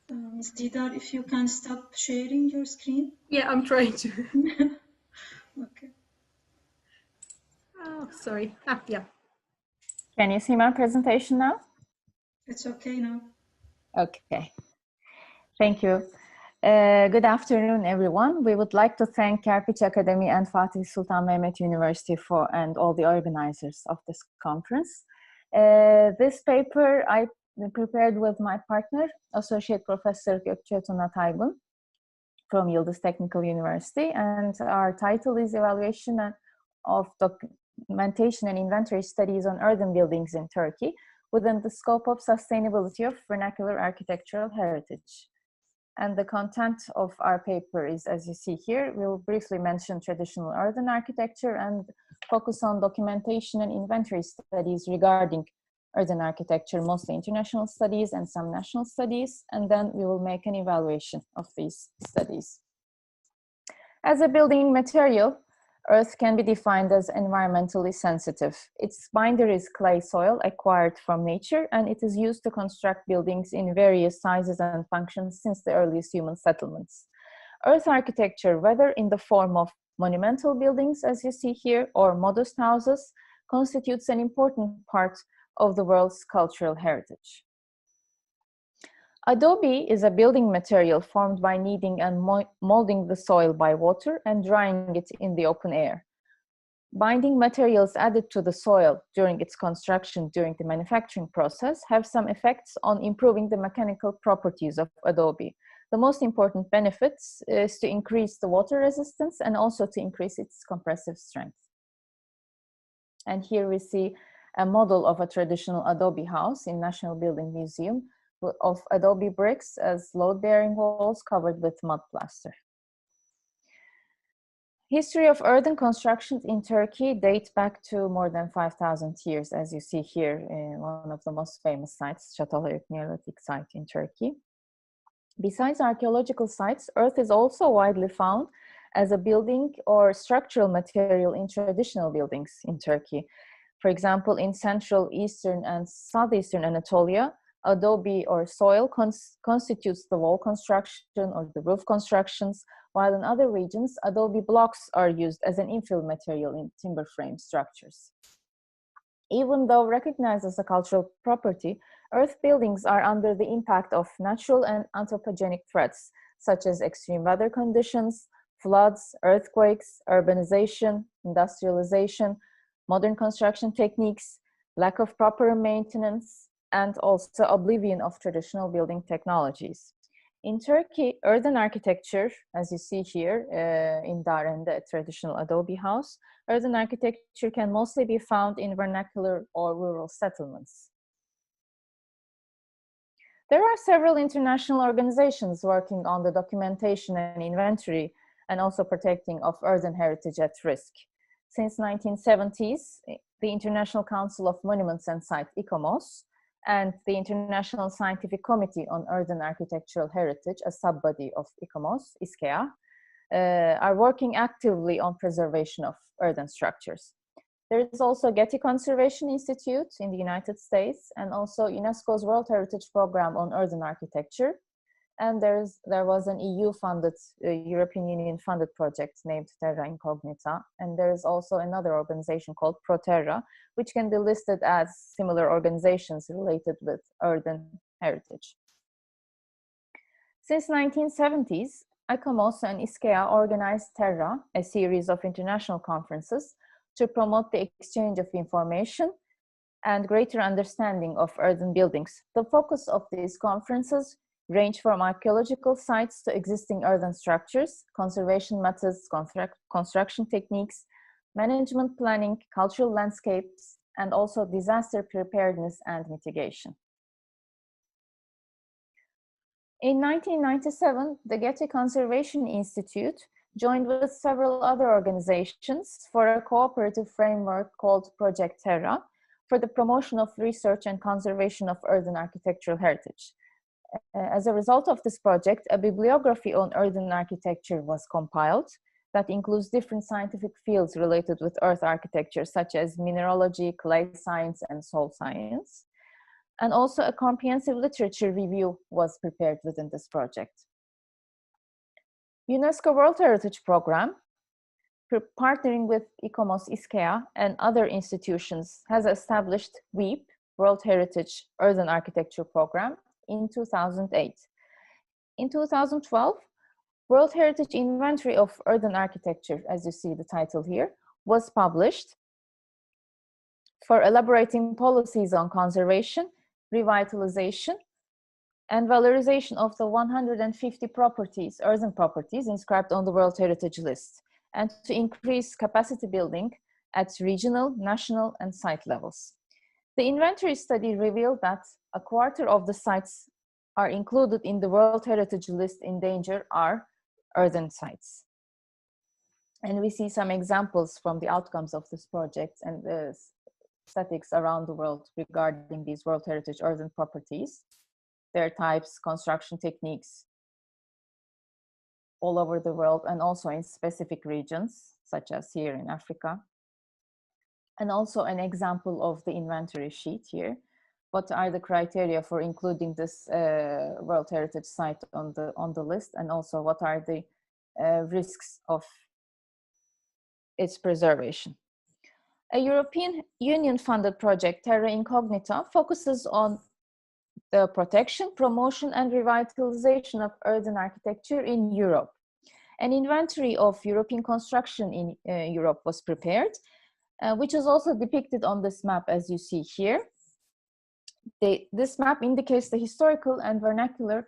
Ms. Didar, if you can stop sharing your screen. Yeah, I'm trying to. Okay. Oh, sorry. Yeah. Can you see my presentation now? It's okay now. Okay. Thank you. Good afternoon, everyone. We would like to thank KERPİC Academy and Fatih Sultan Mehmet University and all the organizers of this conference. This paper I prepared with my partner, Associate Professor Gökçe Tuna Taygun from Yıldız Technical University, and our title is Evaluation of Documentation and Inventory Studies on Earthen Buildings in Turkey within the scope of sustainability of vernacular architectural heritage. And the content of our paper is, as you see here, we'll briefly mention traditional earthen architecture and focus on documentation and inventory studies regarding earthen architecture, mostly international studies and some national studies, and then we will make an evaluation of these studies. As a building material, earth can be defined as environmentally sensitive. Its binder is clay soil acquired from nature, and it is used to construct buildings in various sizes and functions since the earliest human settlements. Earth architecture, whether in the form of monumental buildings, as you see here, or modest houses, constitutes an important part of the world's cultural heritage. Adobe is a building material formed by kneading and molding the soil by water and drying it in the open air. Binding materials added to the soil during its construction during the manufacturing process have some effects on improving the mechanical properties of Adobe. The most important benefits is to increase the water resistance and also to increase its compressive strength. And here we see a model of a traditional Adobe house in National Building Museum, of Adobe bricks as load-bearing walls covered with mud plaster. History of earthen constructions in Turkey dates back to more than 5,000 years, as you see here in one of the most famous sites, Çatalhöyük Neolithic site in Turkey. Besides archaeological sites, earth is also widely found as a building or structural material in traditional buildings in Turkey. For example, in Central, Eastern, and Southeastern Anatolia, adobe or soil constitutes the wall construction or the roof constructions, while in other regions, adobe blocks are used as an infill material in timber frame structures. Even though recognized as a cultural property, earth buildings are under the impact of natural and anthropogenic threats, such as extreme weather conditions, floods, earthquakes, urbanization, industrialization, modern construction techniques, lack of proper maintenance, and also oblivion of traditional building technologies. In Turkey, earthen architecture, as you see here in Zare, a traditional adobe house, earthen architecture can mostly be found in vernacular or rural settlements. There are several international organizations working on the documentation and inventory and also protecting of earthen heritage at risk. Since 1970s, the International Council of Monuments and Sites, ICOMOS, and the International Scientific Committee on Earthen Architectural Heritage, a sub-body of ICOMOS, ISKEA, are working actively on preservation of earthen structures. There is also Getty Conservation Institute in the United States, and also UNESCO's World Heritage Program on Earthen Architecture. And there was an EU-funded, European Union-funded project named Terra Incognita. And there is also another organization called ProTerra, which can be listed as similar organizations related with earthen heritage. Since 1970s, ICOMOS and ISKEA organized Terra, a series of international conferences, to promote the exchange of information and greater understanding of earthen buildings. The focus of these conferences range from archaeological sites to existing earthen structures, conservation methods, construction techniques, management planning, cultural landscapes, and also disaster preparedness and mitigation. In 1997, the Getty Conservation Institute joined with several other organizations for a cooperative framework called Project Terra for the promotion of research and conservation of earthen architectural heritage. As a result of this project, a bibliography on earthen architecture was compiled that includes different scientific fields related with earth architecture, such as mineralogy, clay science, and soil science. And also a comprehensive literature review was prepared within this project. UNESCO World Heritage Program, partnering with ICOMOS, ISKEA, and other institutions, has established WEEP, World Heritage Earthen Architecture Program, in 2008. In 2012, World Heritage Inventory of Earthen Architecture, as you see the title here, was published for elaborating policies on conservation, revitalization, and valorization of the 150 properties, earthen properties inscribed on the World Heritage List, and to increase capacity building at regional, national, and site levels. The inventory study revealed that a quarter of the sites are included in the World Heritage List in danger are earthen sites. And we see some examples from the outcomes of this project and the statistics around the world regarding these World Heritage earthen properties, their types, construction techniques all over the world, and also in specific regions, such as here in Africa. And also an example of the inventory sheet here. What are the criteria for including this World Heritage site on the list, and also what are the risks of its preservation? A European Union-funded project, Terra Incognita, focuses on the protection, promotion, and revitalization of earthen architecture in Europe. An inventory of European construction in Europe was prepared, which is also depicted on this map as you see here. This map indicates the historical and vernacular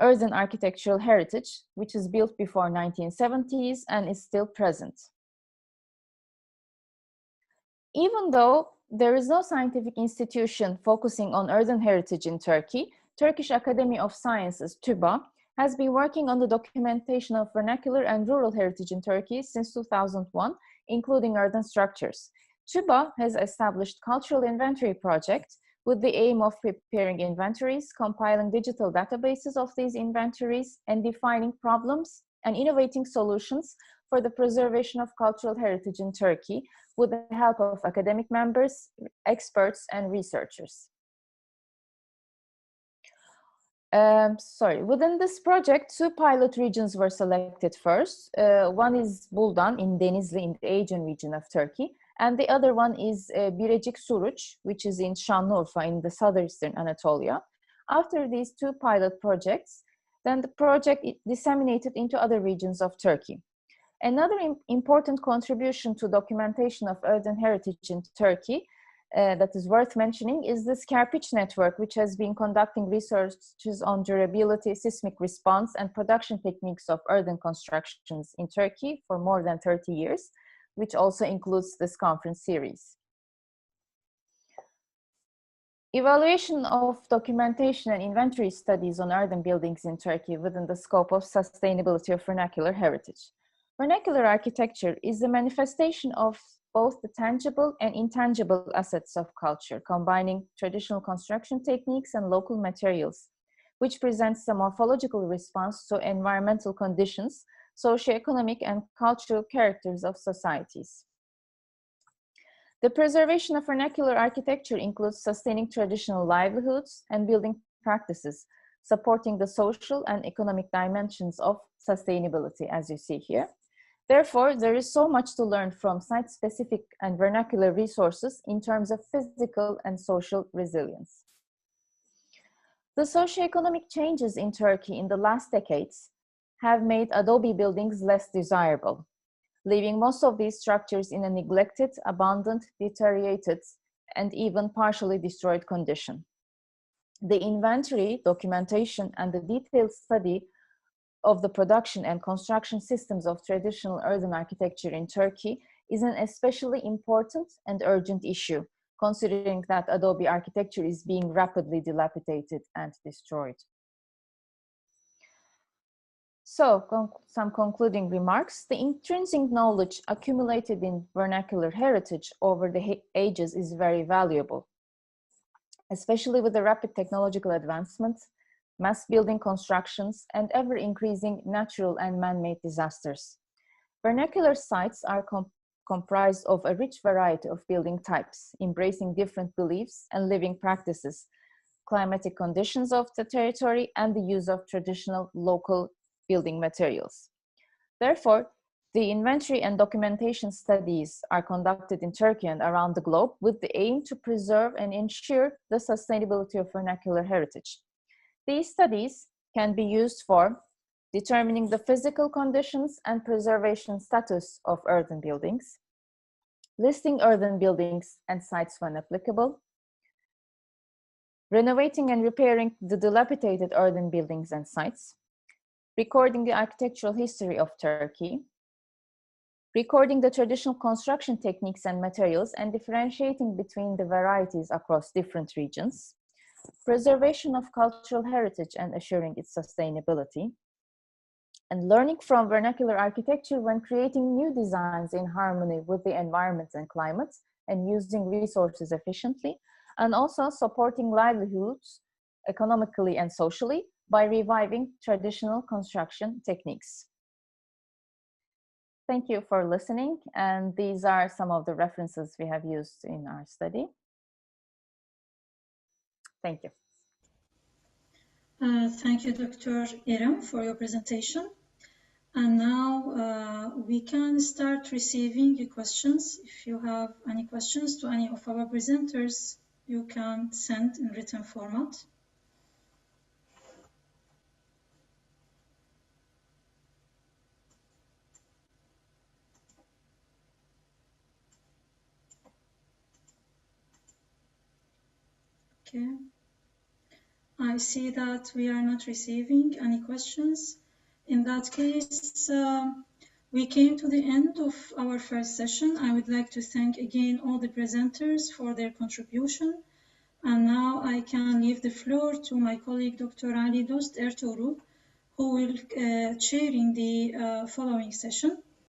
earthen architectural heritage, which is built before 1970s and is still present. Even though there is no scientific institution focusing on earthen heritage in Turkey, Turkish Academy of Sciences, TÜBA, has been working on the documentation of vernacular and rural heritage in Turkey since 2001, including earthen structures. TÜBA has established cultural inventory projects with the aim of preparing inventories, compiling digital databases of these inventories, and defining problems and innovating solutions for the preservation of cultural heritage in Turkey with the help of academic members, experts, and researchers. Within this project, 2 pilot regions were selected first. One is Buldan in Denizli in the Aegean region of Turkey, and the other one is Birecik Suruç, which is in Şanlıurfa in the southeastern Anatolia. After these 2 pilot projects, then the project disseminated into other regions of Turkey. Another important contribution to documentation of earthen heritage in Turkey that is worth mentioning is this KERPİC network, which has been conducting researches on durability, seismic response, and production techniques of earthen constructions in Turkey for more than 30 years, which also includes this conference series. Evaluation of documentation and inventory studies on earthen buildings in Turkey within the scope of sustainability of vernacular heritage. Vernacular architecture is the manifestation of both the tangible and intangible assets of culture, combining traditional construction techniques and local materials, which presents a morphological response to environmental conditions, socioeconomic and cultural characters of societies. The preservation of vernacular architecture includes sustaining traditional livelihoods and building practices, supporting the social and economic dimensions of sustainability, as you see here. Therefore, there is so much to learn from site-specific and vernacular resources in terms of physical and social resilience. The socioeconomic changes in Turkey in the last decades have made Adobe buildings less desirable, leaving most of these structures in a neglected, abandoned, deteriorated, and even partially destroyed condition. The inventory, documentation, and the detailed study of the production and construction systems of traditional earthen architecture in Turkey is an especially important and urgent issue, considering that Adobe architecture is being rapidly dilapidated and destroyed. So, some concluding remarks. The intrinsic knowledge accumulated in vernacular heritage over the ages is very valuable, especially with the rapid technological advancements, mass building constructions, and ever-increasing natural and man-made disasters. Vernacular sites are comprised of a rich variety of building types, embracing different beliefs and living practices, climatic conditions of the territory, and the use of traditional local building materials. Therefore, the inventory and documentation studies are conducted in Turkey and around the globe with the aim to preserve and ensure the sustainability of vernacular heritage. These studies can be used for determining the physical conditions and preservation status of earthen buildings, listing earthen buildings and sites when applicable, renovating and repairing the dilapidated earthen buildings and sites, recording the architectural history of Turkey, recording the traditional construction techniques and materials and differentiating between the varieties across different regions, preservation of cultural heritage and assuring its sustainability, and learning from vernacular architecture when creating new designs in harmony with the environment and climate and using resources efficiently, and also supporting livelihoods economically and socially by reviving traditional construction techniques. Thank you for listening, and these are some of the references we have used in our study. Thank you. Thank you, Dr. İrem, for your presentation. And now we can start receiving your questions. If you have any questions to any of our presenters, you can send in written format. Okay. I see that we are not receiving any questions. In that case, we came to the end of our first session. I would like to thank again all the presenters for their contribution. And now I can leave the floor to my colleague, Dr. Ali Dost Ertuğrul, who will chairing the following session.